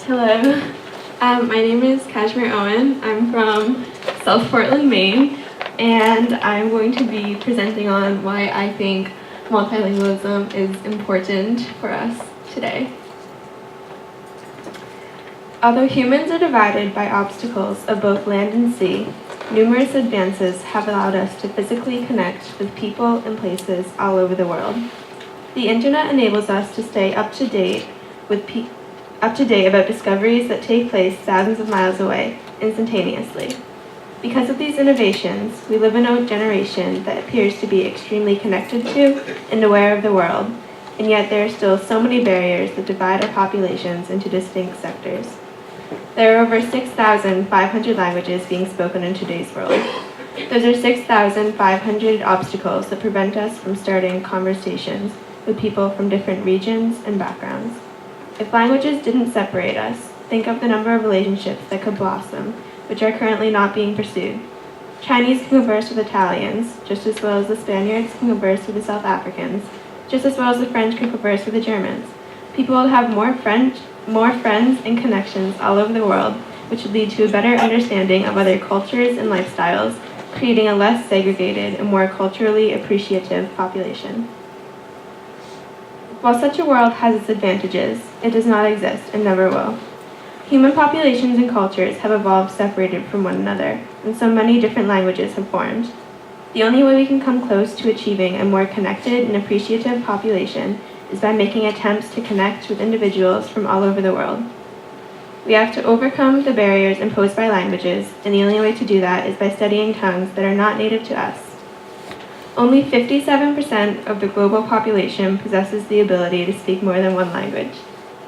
Hello, my name is Kashmir Owen. I'm from South Portland, Maine, and I'm going to be presenting on why I think multilingualism is important for us today. Although humans are divided by obstacles of both land and sea, numerous advances have allowed us to physically connect with people and places all over the world. The internet enables us to stay up to date about discoveries that take place thousands of miles away, instantaneously. Because of these innovations, we live in a generation that appears to be extremely connected to and aware of the world, and yet there are still so many barriers that divide our populations into distinct sectors. There are over 6,500 languages being spoken in today's world. Those are 6,500 obstacles that prevent us from starting conversations with people from different regions and backgrounds. If languages didn't separate us, think of the number of relationships that could blossom, which are currently not being pursued. Chinese can converse with Italians, just as well as the Spaniards can converse with the South Africans, just as well as the French can converse with the Germans. People will have more friends and connections all over the world, which would lead to a better understanding of other cultures and lifestyles, creating a less segregated and more culturally appreciative population. While such a world has its advantages, it does not exist and never will. Human populations and cultures have evolved separated from one another, and so many different languages have formed. The only way we can come close to achieving a more connected and appreciative population is by making attempts to connect with individuals from all over the world. We have to overcome the barriers imposed by languages, and the only way to do that is by studying tongues that are not native to us. Only 57% of the global population possesses the ability to speak more than one language.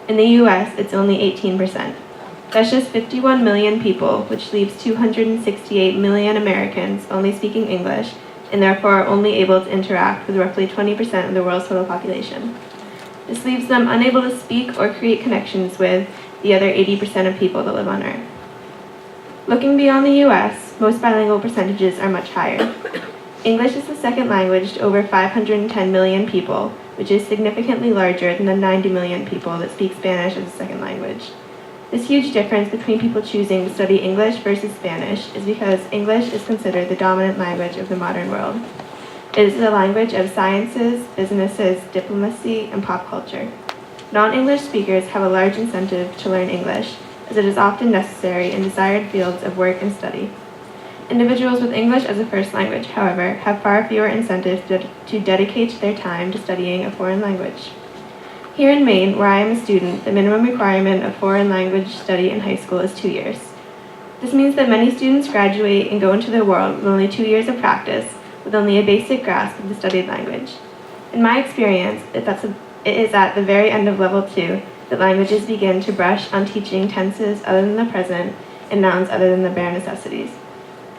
In the US, it's only 18%. That's just 51 million people, which leaves 268 million Americans only speaking English, and therefore are only able to interact with roughly 20% of the world's total population. This leaves them unable to speak or create connections with the other 80% of people that live on Earth. Looking beyond the US, most bilingual percentages are much higher. English is the second language to over 510 million people, which is significantly larger than the 90 million people that speak Spanish as a second language. This huge difference between people choosing to study English versus Spanish is because English is considered the dominant language of the modern world. It is the language of sciences, businesses, diplomacy, and pop culture. Non-English speakers have a large incentive to learn English, as it is often necessary in desired fields of work and study. Individuals with English as a first language, however, have far fewer incentives to dedicate their time to studying a foreign language. Here in Maine, where I am a student, the minimum requirement of foreign language study in high school is 2 years. This means that many students graduate and go into the world with only 2 years of practice, with only a basic grasp of the studied language. In my experience, it is at the very end of level 2 that languages begin to brush on teaching tenses other than the present and nouns other than the bare necessities.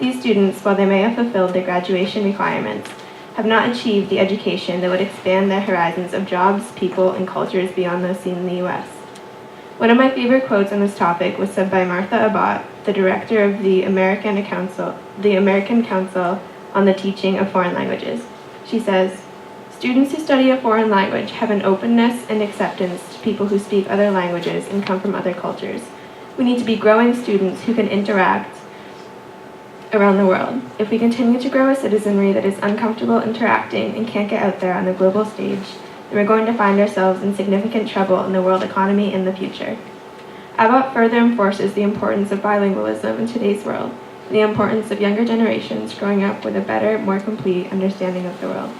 These students, while they may have fulfilled their graduation requirements, have not achieved the education that would expand their horizons of jobs, people, and cultures beyond those seen in the US. One of my favorite quotes on this topic was said by Martha Abbott, the director of the American Council on the Teaching of Foreign Languages. She says, "Students who study a foreign language have an openness and acceptance to people who speak other languages and come from other cultures. We need to be growing students who can interact around the world. If we continue to grow a citizenry that is uncomfortable interacting and can't get out there on the global stage, then we're going to find ourselves in significant trouble in the world economy in the future." Abbott further enforces the importance of bilingualism in today's world, and the importance of younger generations growing up with a better, more complete understanding of the world.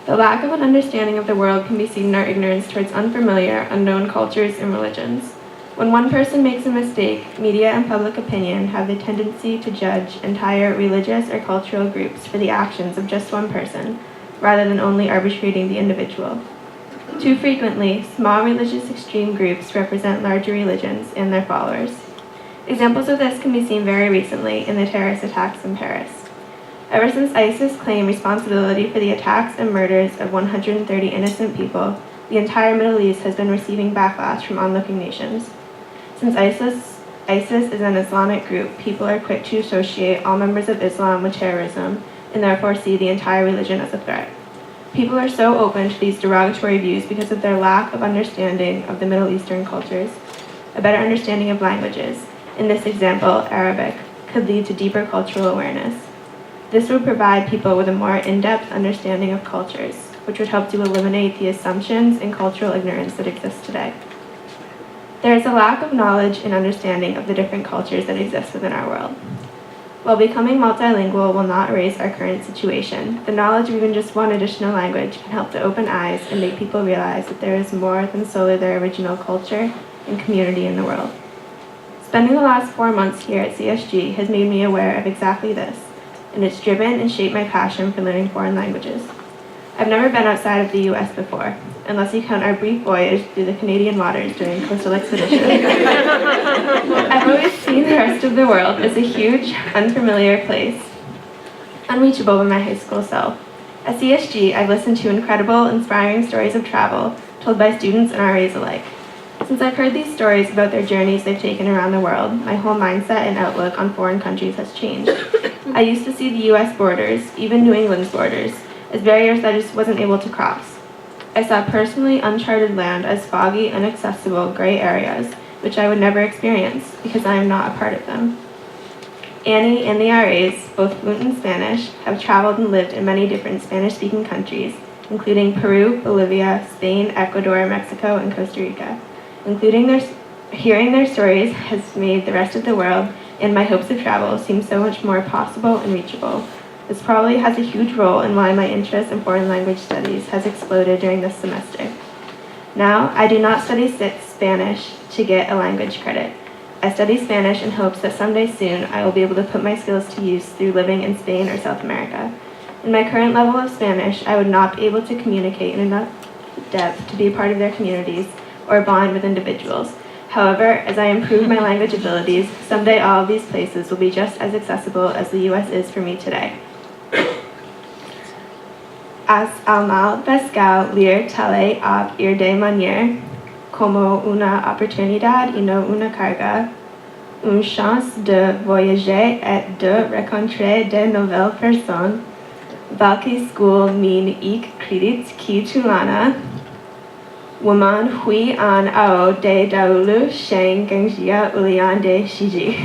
The lack of an understanding of the world can be seen in our ignorance towards unfamiliar, unknown cultures and religions. When one person makes a mistake, media and public opinion have the tendency to judge entire religious or cultural groups for the actions of just one person, rather than only arbitrating the individual. Too frequently, small religious extreme groups represent larger religions and their followers. Examples of this can be seen very recently in the terrorist attacks in Paris. Ever since ISIS claimed responsibility for the attacks and murders of 130 innocent people, the entire Middle East has been receiving backlash from onlooking nations. Since ISIS is an Islamic group, people are quick to associate all members of Islam with terrorism, and therefore see the entire religion as a threat. People are so open to these derogatory views because of their lack of understanding of the Middle Eastern cultures. A better understanding of languages, in this example, Arabic, could lead to deeper cultural awareness. This would provide people with a more in-depth understanding of cultures, which would help to eliminate the assumptions and cultural ignorance that exist today. There is a lack of knowledge and understanding of the different cultures that exist within our world. While becoming multilingual will not erase our current situation, the knowledge of even just one additional language can help to open eyes and make people realize that there is more than solely their original culture and community in the world. Spending the last 4 months here at CSG has made me aware of exactly this, and it's driven and shaped my passion for learning foreign languages. I've never been outside of the US before, unless you count our brief voyage through the Canadian waters during coastal expedition. I've always seen the rest of the world as a huge, unfamiliar place, unreachable by my high school self. At CSG, I've listened to incredible, inspiring stories of travel told by students and RAs alike. Since I've heard these stories about their journeys they've taken around the world, my whole mindset and outlook on foreign countries has changed. I used to see the US borders, even New England's borders, as barriers that I just wasn't able to cross. I saw personally uncharted land as foggy, inaccessible, gray areas, which I would never experience because I am not a part of them. Annie and the RAs, both fluent in Spanish, have traveled and lived in many different Spanish-speaking countries, including Peru, Bolivia, Spain, Ecuador, Mexico, and Costa Rica. Hearing their stories has made the rest of the world and my hopes of travel seem so much more possible and reachable. This probably has a huge role in why my interest in foreign language studies has exploded during this semester. Now, I do not study Spanish to get a language credit. I study Spanish in hopes that someday soon I will be able to put my skills to use through living in Spain or South America. In my current level of Spanish, I would not be able to communicate in enough depth to be a part of their communities or bond with individuals. However, as I improve my language abilities, someday all of these places will be just as accessible as the US is for me today. As al mal pescado leer tale ab ir de manier, como una oportunidad y no una carga, une chance de voyager et de rencontrer de nouvelles personnes, valki school min ik credit ki tulana, woman hui an ao de daulu sheng gengjia ulian de shiji.